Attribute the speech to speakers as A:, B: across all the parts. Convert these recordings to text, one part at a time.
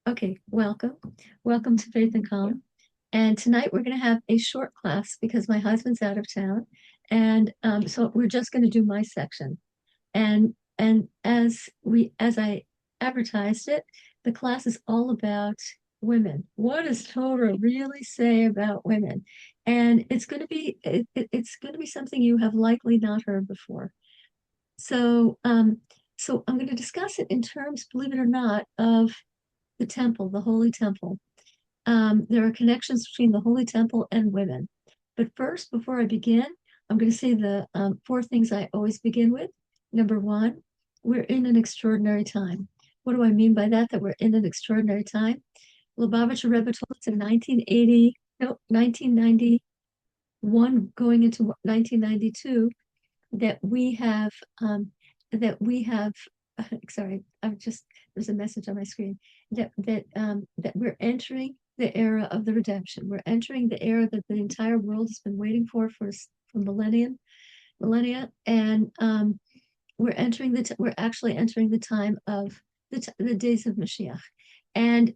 A: Okay, welcome. Welcome to Faith and Calm. And tonight we're going to have a short class because my husband's out of town. And so we're just going to do my section. And as I advertised it, the class is all about women. What does Torah really say about women? And it's going to be something you have likely not heard before. So so I'm going to discuss it in terms, believe it or not, of the temple, the Holy Temple. There are connections between the Holy Temple and women. But first, before I begin, I'm going to say the four things I always begin with. Number one, we're in an extraordinary time. What do I mean by that? That we're in an extraordinary time. Lubavitcher Rebbe told us in 1980, no, 1991, going into 1992, that we have that we have sorry, I'm just there's a message on my screen that we're entering the era of the redemption. We're entering the era that the entire world has been waiting for millennia, and we're actually entering the time of the days of Mashiach. And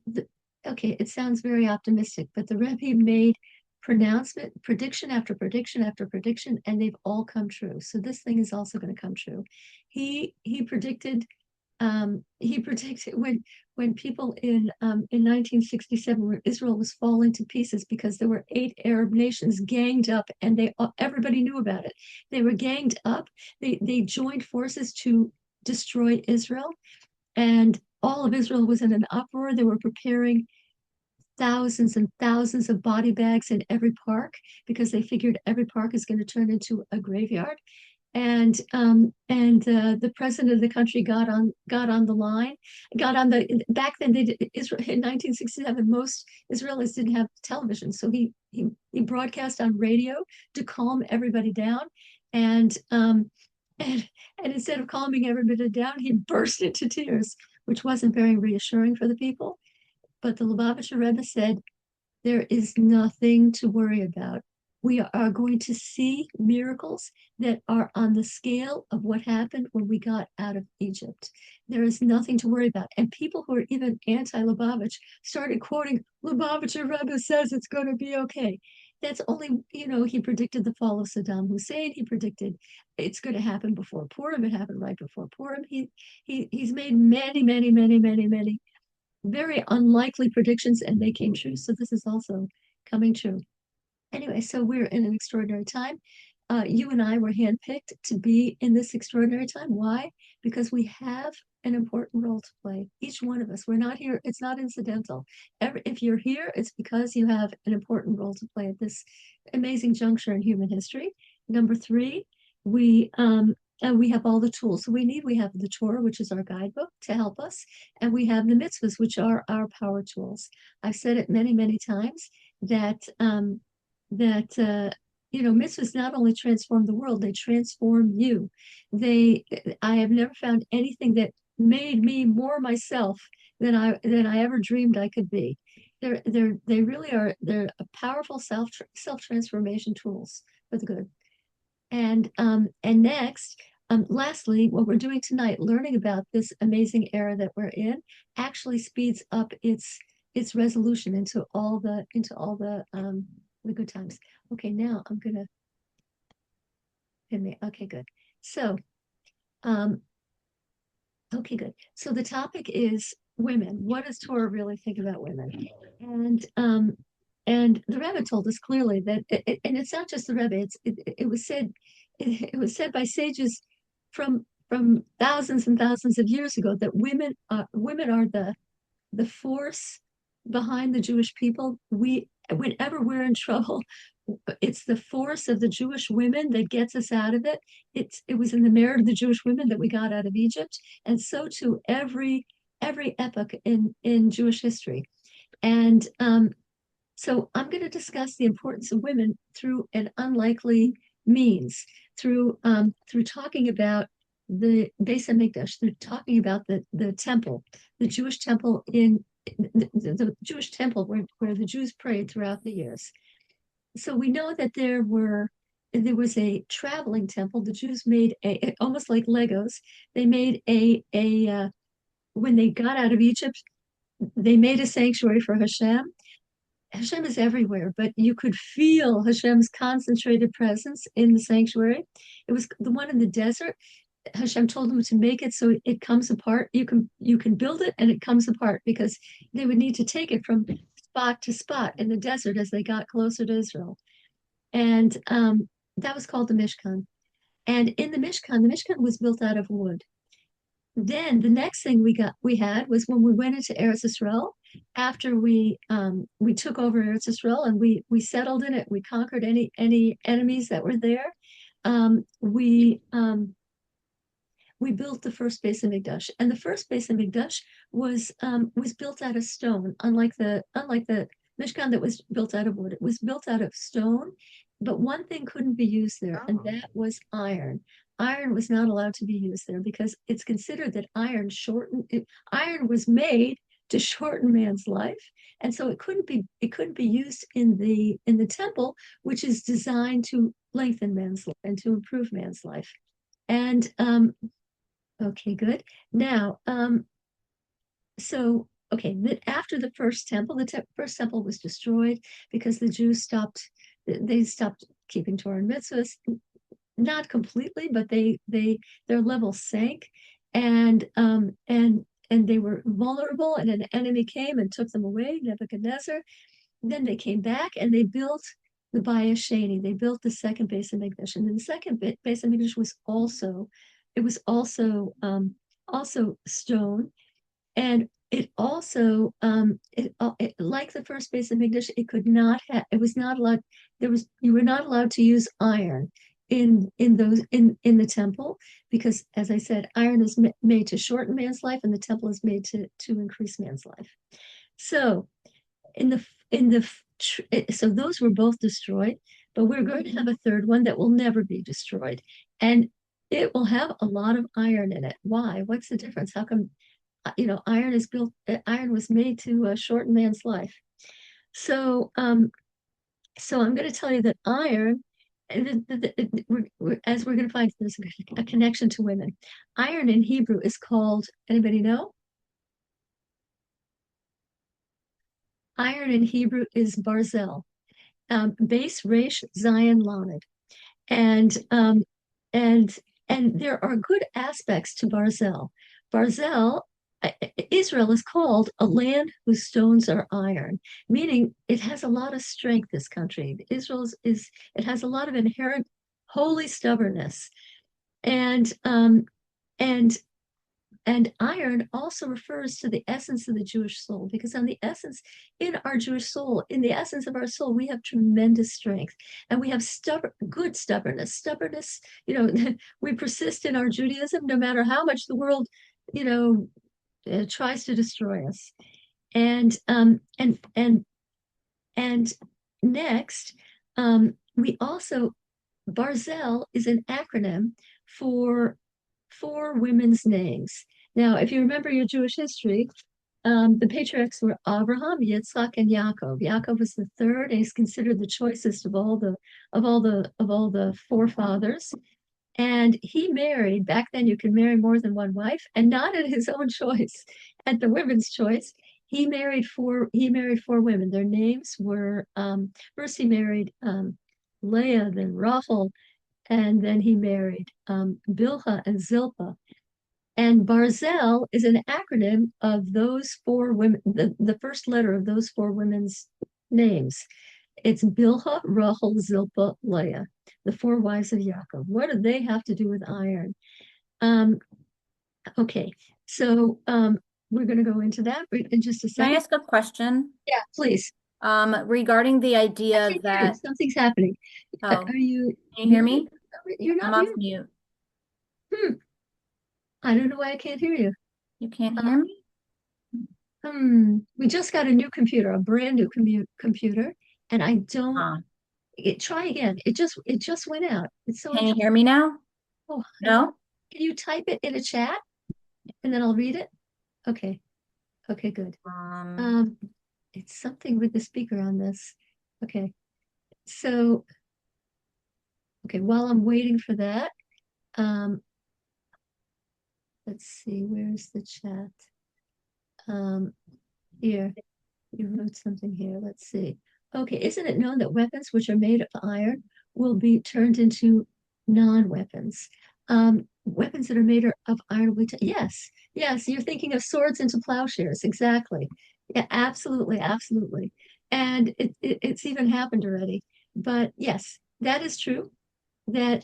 A: okay, it sounds very optimistic, but the Rebbe made prediction after prediction after prediction, and they've all come true. So this thing is also going to come true. He predicted he predicted when people in 1967, when Israel was falling to pieces because there were 8 Arab nations ganged up, and everybody knew about it. They were ganged up. They joined forces to destroy Israel, and all of Israel was in an uproar. They were preparing thousands and thousands of body bags in every park because they figured every park is going to turn into a graveyard. And the president of the country got on the line, got on the back then they did, Israel in 1967 most Israelis didn't have television, so he broadcast on radio to calm everybody down, and and and instead of calming everybody down, he burst into tears, which wasn't very reassuring for the people. But the Lubavitcher Rebbe said, there is nothing to worry about. We are going to see miracles that are on the scale of what happened when we got out of Egypt. There is nothing to worry about. And people who are even anti-Lubavitch started quoting, Lubavitcher Rebbe says it's going to be okay. That's only, he predicted the fall of Saddam Hussein. He predicted it's going to happen before Purim. It happened right before Purim. He's made many, many, many, many, many very unlikely predictions, and they came true. So this is also coming true. Anyway, so we're in an extraordinary time. You and I were handpicked to be in this extraordinary time. Why? Because we have an important role to play. Each one of us. We're not here. It's not incidental. If you're here, it's because you have an important role to play at this amazing juncture in human history. Number three, we and we have all the tools we need. We have the Torah, which is our guidebook to help us, and we have the mitzvahs, which are our power tools. I've said it many, many times that mitzvahs not only transform the world, they transform you. They, I have never found anything that made me more myself than I ever dreamed I could be. They really are. They're a powerful self transformation tools for the good. And next, lastly, what we're doing tonight, learning about this amazing era that we're in, actually speeds up its resolution into all the good times. Okay, now I'm gonna pin me. Okay, good. So, um, okay, good. So the topic is women. What does Torah really think about women? And the Rebbe told us clearly that, and it's not just the Rebbe. It was said by sages from thousands and thousands of years ago that women are the force behind the Jewish people. Whenever we're in trouble, it's the force of the Jewish women that gets us out of it. It was in the merit of the Jewish women that we got out of Egypt, and so too every epoch in Jewish history. And so I'm going to discuss the importance of women through an unlikely means, through talking about the Beis Hamikdash, through talking about the temple, the Jewish temple the Jewish temple where the Jews prayed throughout the years. So we know that there was a traveling temple. The Jews made almost like Legos. They made a when they got out of Egypt, they made a sanctuary for Hashem. Hashem is everywhere, but you could feel Hashem's concentrated presence in the sanctuary. It was the one in the desert. Hashem told them to make it so it comes apart. You can build it and it comes apart because they would need to take it from spot to spot in the desert as they got closer to Israel. And that was called the Mishkan. And in the Mishkan was built out of wood. Then the next thing we had was when we went into Eretz Israel, after we took over Eretz Israel and we settled in it, we conquered any enemies that were there. We built the first Beis Hamikdash, and the first Beis Hamikdash was built out of stone, unlike the Mishkan that was built out of wood. It was built out of stone, but one thing couldn't be used there, and that was iron. Iron was not allowed to be used there because it's considered that iron was made to shorten man's life, and so it couldn't be used in the temple, which is designed to lengthen man's life and to improve man's life. And okay, good. Now, so okay, after the first temple, first temple was destroyed because the Jews stopped keeping Torah and mitzvahs, not completely, but their level sank, and they were vulnerable, and an enemy came and took them away, Nebuchadnezzar. Then they came back and they built the Bayis Sheni. They built the second Beis Hamikdash, and then the second Beis Hamikdash was also stone, and it also like the first Beis Hamikdash, it was not allowed. You were not allowed to use iron in the temple because, as I said, iron is made to shorten man's life, and the temple is made to increase man's life. So in the so those were both destroyed, but we're going to have a third one that will never be destroyed, and it will have a lot of iron in it. Why? What's the difference? How come, iron was made to shorten man's life? So I'm going to tell you that iron, as we're going to find, there's a connection to women. Iron in Hebrew is called, anybody know? Iron in Hebrew is barzel, base resh zion lamed, and and and there are good aspects to barzel. Barzel, Israel is called a land whose stones are iron, meaning it has a lot of strength. This country, it has a lot of inherent holy stubbornness, and and and iron also refers to the essence of the Jewish soul, because in our Jewish soul, in the essence of our soul, we have tremendous strength, and we have good stubbornness. We persist in our Judaism no matter how much the world, tries to destroy us. And next, we also Barzel is an acronym for four women's names. Now, if you remember your Jewish history, the patriarchs were Abraham, Yitzchak, and Yaakov. Yaakov was the third, and he's considered the choicest of all the forefathers. And he married, back then you could marry more than one wife, and not at his own choice, at the women's choice. He married four women. Their names were, first he married Leah, then Rachel, and then he married Bilhah and Zilpah. And Barzel is an acronym of those four women, the first letter of those four women's names. It's Bilhah, Rachel, Zilpah, Leah, the four wives of Yaakov. What do they have to do with iron? Okay, so we're going to go into that in just a
B: Can I
A: second.
B: ask a question?
A: Yeah, please.
B: Regarding the idea that
A: Something's happening.
B: oh,
A: Are you?
B: can you hear me?
A: You're
B: I'm
A: not
B: off
A: muted.
B: mute.
A: I don't know why I can't hear you.
B: You can't hear me?
A: We just got a new computer, a brand new computer, and I don't.
B: Uh,
A: Try again. It just went out. It's so
B: can you
A: interesting.
B: hear me now?
A: Oh,
B: No?
A: can you type it in a chat and then I'll read it? Okay. Okay, good.
B: Um,
A: Um, it's something with the speaker on this. Okay. So, okay, while I'm waiting for that, um, let's see, where's the chat? Um, Here, you wrote something here. Let's see. Okay, isn't it known that weapons which are made of iron will be turned into non-weapons? Weapons that are made of iron will yes, yes, you're thinking of swords into plowshares. Exactly. Yeah, absolutely, absolutely. And it's even happened already. But yes, that is true. That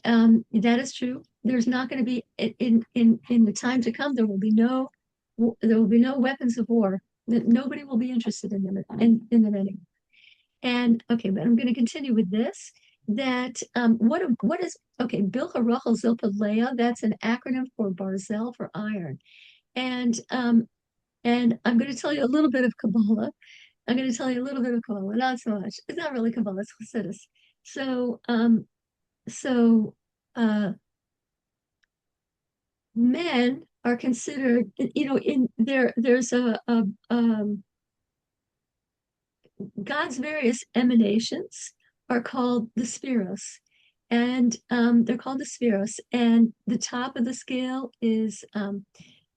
A: is true. There's not going to be in the time to come. There will be no weapons of war. Nobody will be interested in them in them anymore. And okay, but I'm going to continue with this. That what is okay? Bilha Rachel Zilpa Leah. That's an acronym for Barzel for iron. And I'm going to tell you a little bit of Kabbalah. I'm going to tell you a little bit of Kabbalah, not so much. It's not really Kabbalah, it's Chassidus. So so uh, men are considered, in there's God's various emanations are called the spheros, and they're called the spheros. And the top of the scale is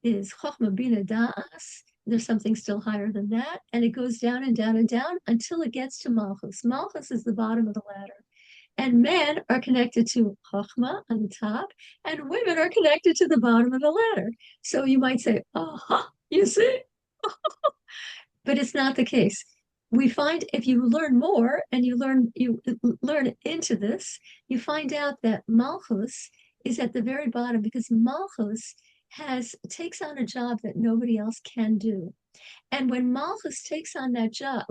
A: Chochmah Bina Da'as. There's something still higher than that, and it goes down and down and down until it gets to Malchus. Malchus is the bottom of the ladder. And men are connected to Chochmah on the top, and women are connected to the bottom of the ladder. So you might say, oh, you see? But it's not the case. We find if you learn more and you learn into this, you find out that Malchus is at the very bottom because Malchus takes on a job that nobody else can do. And when Malchus takes on that job,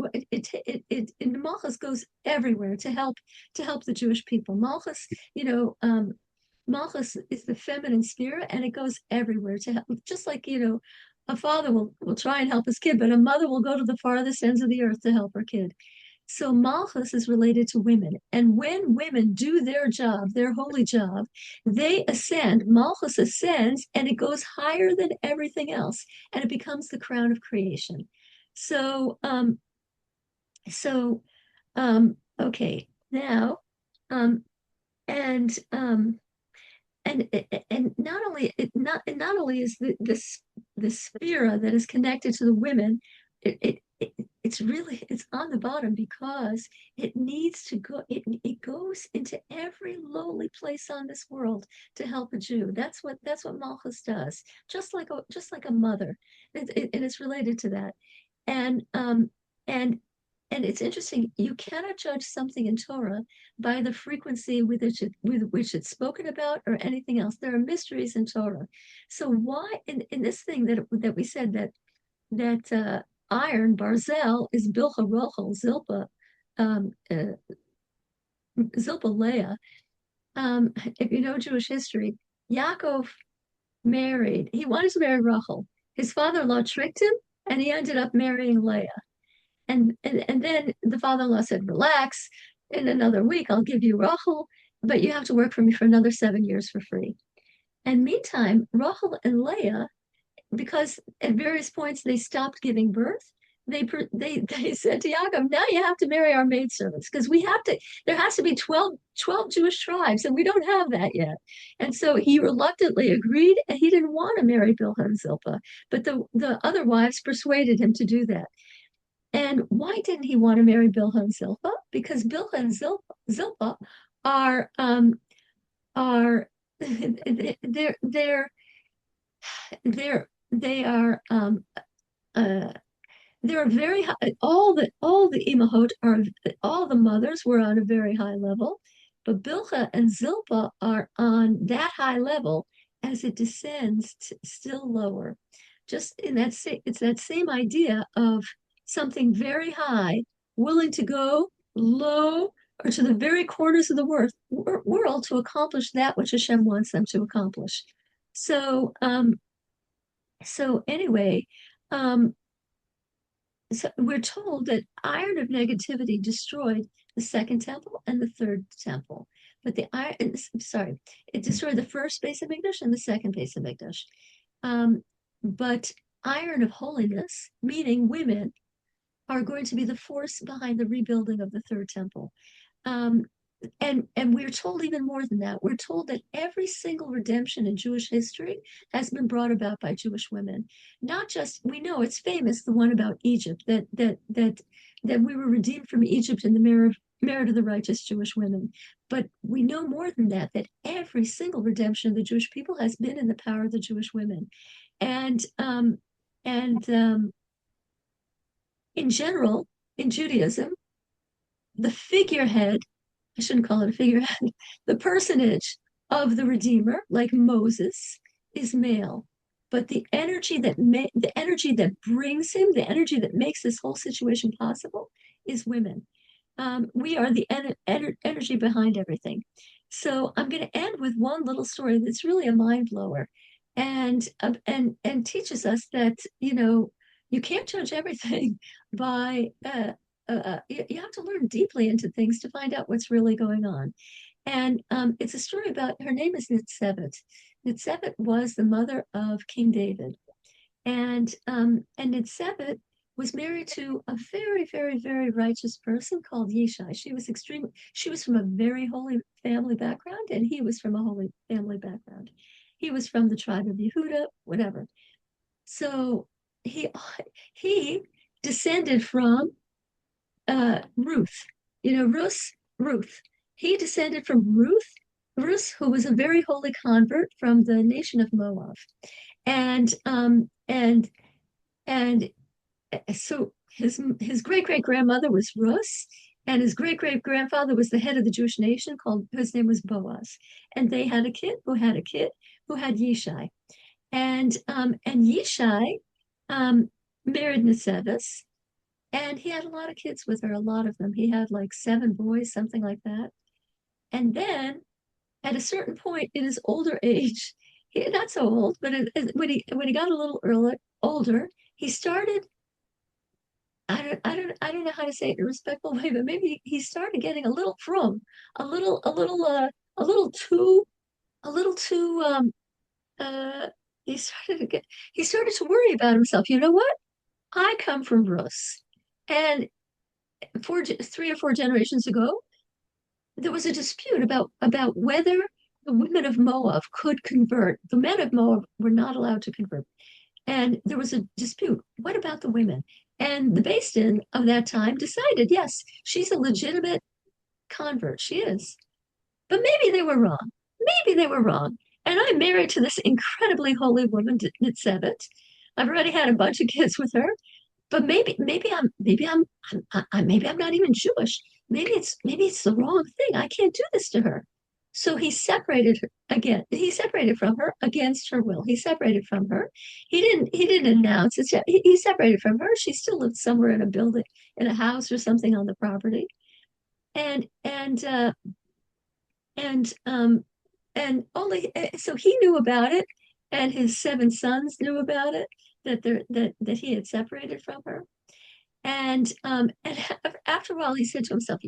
A: Malchus goes everywhere to help the Jewish people. Malchus is the feminine spirit, and it goes everywhere to help. Just like a father will try and help his kid, but a mother will go to the farthest ends of the earth to help her kid. So Malchus is related to women. And when women do their job, their holy job, they ascend. Malchus ascends and it goes higher than everything else. And it becomes the crown of creation. So, so okay, now, um, and and not only is the sphera that is connected to the women, it's on the bottom because it needs to go. It goes into every lowly place on this world to help a Jew. That's what Malchus does. Just like a mother, and it's related to that. And and and it's interesting. You cannot judge something in Torah by the frequency with which it's spoken about or anything else. There are mysteries in Torah. So why in this thing that we said that iron barzel is bilcha rochel zilpa leah. If you know Jewish history, Yaakov married. He wanted to marry Rachel. His father-in-law tricked him, and he ended up marrying Leah. And then the father-in-law said, relax, in another week I'll give you Rachel, but you have to work for me for another 7 years for free. And meantime, Rachel and Leah, because at various points they stopped giving birth, they said to Yaakov, now you have to marry our maidservants because there has to be 12 Jewish tribes, and we don't have that yet. And so he reluctantly agreed, and he didn't want to marry Bilhah and Zilpah, but the other wives persuaded him to do that. And why didn't he want to marry Bilhah and Zilpah? Because Bilhah and Zilpah are are they're they are uh, they're very high. All the imahot are all the mothers were on a very high level, but Bilhah and Zilpah are on that high level as it descends still lower. Just in it's that same idea of something very high, willing to go low or to the very corners of the world to accomplish that which Hashem wants them to accomplish. So, so anyway, um, so we're told that iron of negativity destroyed the second temple and the third temple. But it destroyed the first base of Mikdash and the second base of Mikdash. But iron of holiness, meaning women, are going to be the force behind the rebuilding of the third temple. Um, and we're told even more than that. We're told that every single redemption in Jewish history has been brought about by Jewish women. Not just, we know it's famous, the one about Egypt, that we were redeemed from Egypt in the merit of the righteous Jewish women. But we know more than that, that every single redemption of the Jewish people has been in the power of the Jewish women. And and in general, in Judaism, the figurehead, I shouldn't call it a figurehead, the personage of the Redeemer, like Moses, is male. But the energy that brings him, the energy that makes this whole situation possible, is women. We are the energy behind everything. So I'm going to end with one little story that's really a mind blower, and teaches us that you can't judge everything by you have to learn deeply into things to find out what's really going on. And it's a story about, her name is Nitzevet. Nitzevet was the mother of King David. And Nitzevet was married to a very, very, very righteous person called Yishai. She was from a very holy family background, and he was from a holy family background. He was from the tribe of Yehuda, whatever. So he he descended from Ruth. Ruth. He descended from Ruth, who was a very holy convert from the nation of Moab. And and so his great great grandmother was Ruth, and his great great grandfather was the head of the Jewish nation, called whose name was Boaz. And they had a kid who had a kid who had Yishai. And Yishai married Nicevis, and he had a lot of kids with her, a lot of them. He had like 7 boys, something like that. And then at a certain point in his older age, not so old, but when he got a little older, he started. I don't know how to say it in a respectful way, but maybe he started getting a little from, a little too, a little too. Uh, he started to get. He started to worry about himself. You know what? I come from Rus, and 3 or 4 generations ago, there was a dispute about whether the women of Moab could convert. The men of Moab were not allowed to convert. And there was a dispute. What about the women? And the Beis Din of that time decided, yes, she's a legitimate convert. She is. But maybe they were wrong. Maybe they were wrong. And I'm married to this incredibly holy woman, Nitzevet. I've already had a bunch of kids with her. But maybe I'm not even Jewish. Maybe it's the wrong thing. I can't do this to her. So he separated her again. He separated from her against her will. He separated from her. He didn't announce it. He separated from her. She still lived somewhere in a building, in a house or something on the property. And and uh, and only so he knew about it, and his 7 sons knew about it, that he had separated from her. And after a while, he said to himself,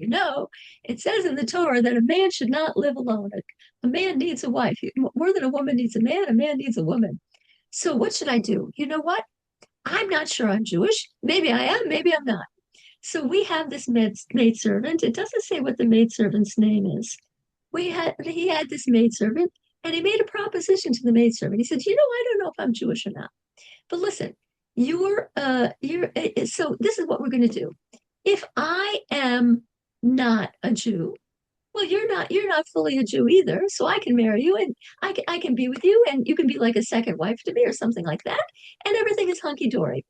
A: it says in the Torah that a man should not live alone. A man needs a wife. More than a woman needs a man needs a woman. So what should I do? You know what? I'm not sure I'm Jewish. Maybe I am, maybe I'm not. So we have this maidservant. It doesn't say what the maidservant's name is. He had this maidservant, and he made a proposition to the maidservant. He said, I don't know if I'm Jewish or not. But listen, so this is what we're going to do. If I am not a Jew, well, you're not fully a Jew either. So I can marry you, and I can be with you, and you can be like a second wife to me or something like that. And everything is hunky dory.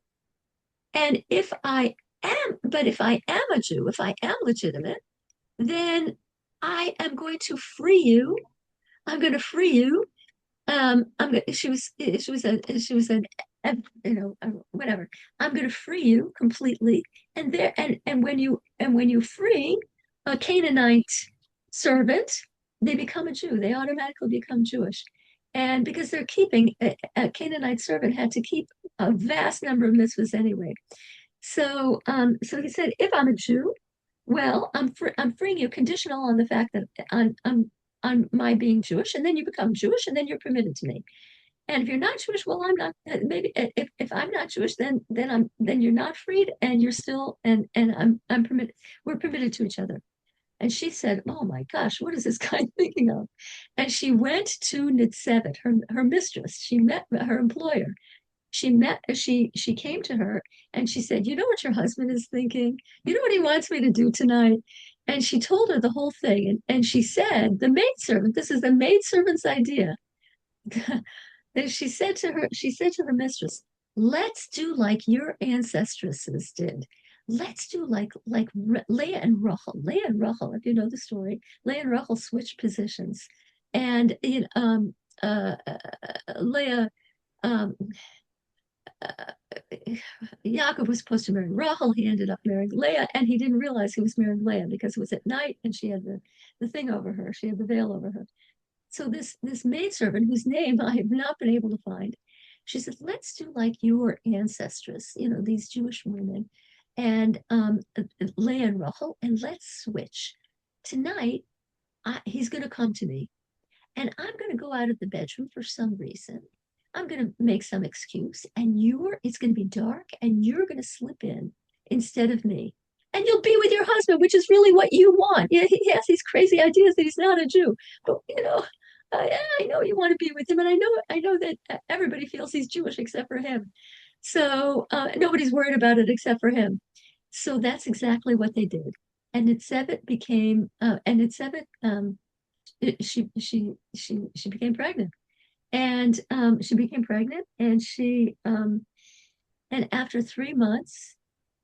A: And if I am a Jew, if I am legitimate, then I am going to free you. I'm going to free you. She was an, whatever. I'm going to free you completely. And when you free a Canaanite servant, they become a Jew. They automatically become Jewish. And because they're keeping a Canaanite servant had to keep a vast number of mitzvahs anyway. So he said, if I'm a Jew, well, I'm freeing you conditional on the fact that on my being Jewish, and then you become Jewish, and then you're permitted to me. And if you're not Jewish, well, I'm not. Maybe if I'm not Jewish, then you're not freed, and you're still, and I'm permitted. We're permitted to each other. And she said, "Oh my gosh, what is this guy thinking of?" And she went to Nitzevet, her mistress. She met her employer. She came to her and she said, "You know what your husband is thinking? You know what he wants me to do tonight?" And she told her the whole thing. And she said, the maidservant, this is the maidservant's idea. Then she said to the mistress, "Let's do like your ancestresses did. Let's do like Leah and Rachel. Leah and Rachel, if you know the story, Leah and Rachel switched positions, and Leah, um, uh, Yaakov was supposed to marry Rachel. He ended up marrying Leah, and he didn't realize he was marrying Leah because it was at night, and she had the thing over her. She had the veil over her. So this maidservant, whose name I have not been able to find, she said, "Let's do like your ancestors, these Jewish women, and Leah and Rachel, and let's switch. Tonight, he's going to come to me, and I'm going to go out of the bedroom for some reason. I'm going to make some excuse, and it's going to be dark, and you're going to slip in instead of me. And you'll be with your husband, which is really what you want. Yeah, he has these crazy ideas that he's not a Jew, but I know you want to be with him, and I know that everybody feels he's Jewish except for him. So nobody's worried about it except for him. So that's exactly what they did. And Nitzevet became, and Nitzevet, she became pregnant, and she became pregnant, and after 3 months,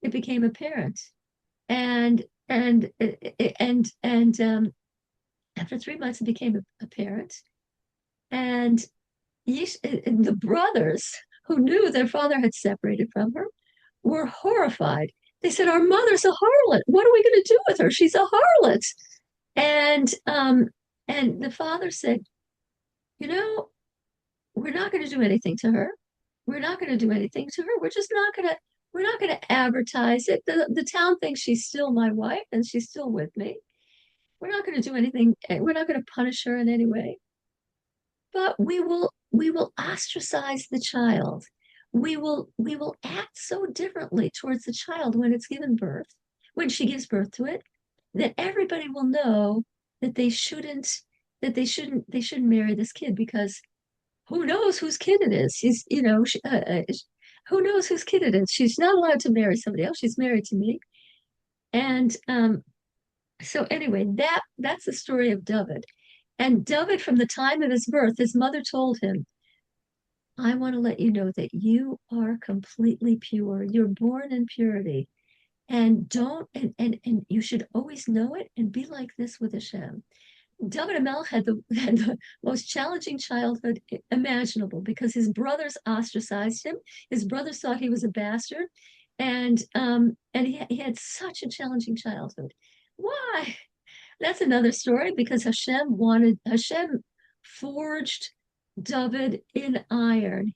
A: it became apparent, and and and after 3 months, it became apparent, and the brothers who knew their father had separated from her were horrified. They said, "Our mother's a harlot. What are we going to do with her? She's a harlot." And and the father said, "You know, we're not going to do anything to her. We're not going to do anything to her. We're not going to advertise it. The town thinks she's still my wife and she's still with me. We're not going to do anything. We're not going to punish her in any way, but we will ostracize the child. We will act so differently towards the child when it's given birth, when she gives birth to it, that everybody will know that they shouldn't marry this kid, because who knows whose kid it is? Who knows whose kid it is? She's not allowed to marry somebody else. She's married to me." And so anyway, that's the story of David. And David, from the time of his birth, his mother told him, "I want to let you know that you are completely pure. You're born in purity. And don't and you should always know it and be like this with Hashem." David Amel had the most challenging childhood imaginable, because his brothers ostracized him. His brothers thought he was a bastard, and he had such a challenging childhood. Why? That's another story, because Hashem forged David in iron.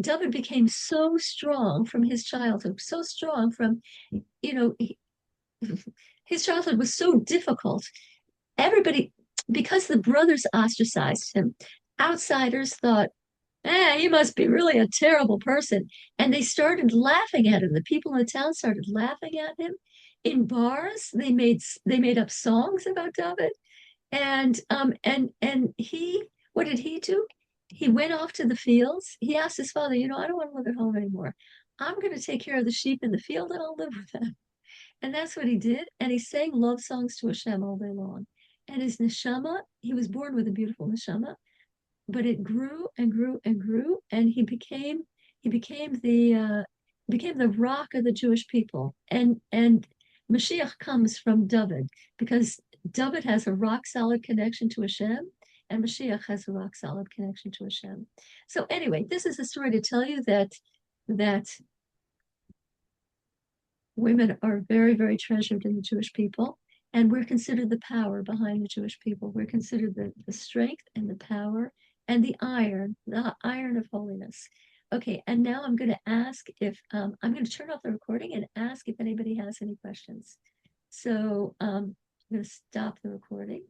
A: David became so strong from his childhood, so strong from, you know, he, his childhood was so difficult. Everybody, because the brothers ostracized him, outsiders thought, he must be really a terrible person. And they started laughing at him. The people in the town started laughing at him. In bars, they made up songs about David. And he what did he do? He went off to the fields. He asked his father, "I don't want to live at home anymore. I'm going to take care of the sheep in the field, and I'll live with them." And that's what he did. And he sang love songs to Hashem all day long. And his neshama, he was born with a beautiful neshama, but it grew and grew and grew, and he became the rock of the Jewish people. And Mashiach comes from David, because David has a rock solid connection to Hashem, and Mashiach has a rock solid connection to Hashem. So anyway, this is a story to tell you that women are very, very treasured in the Jewish people, and we're considered the power behind the Jewish people. We're considered the strength and the power and the iron of holiness. Okay, and now I'm going to turn off the recording and ask if anybody has any questions. So I'm going to stop the recording.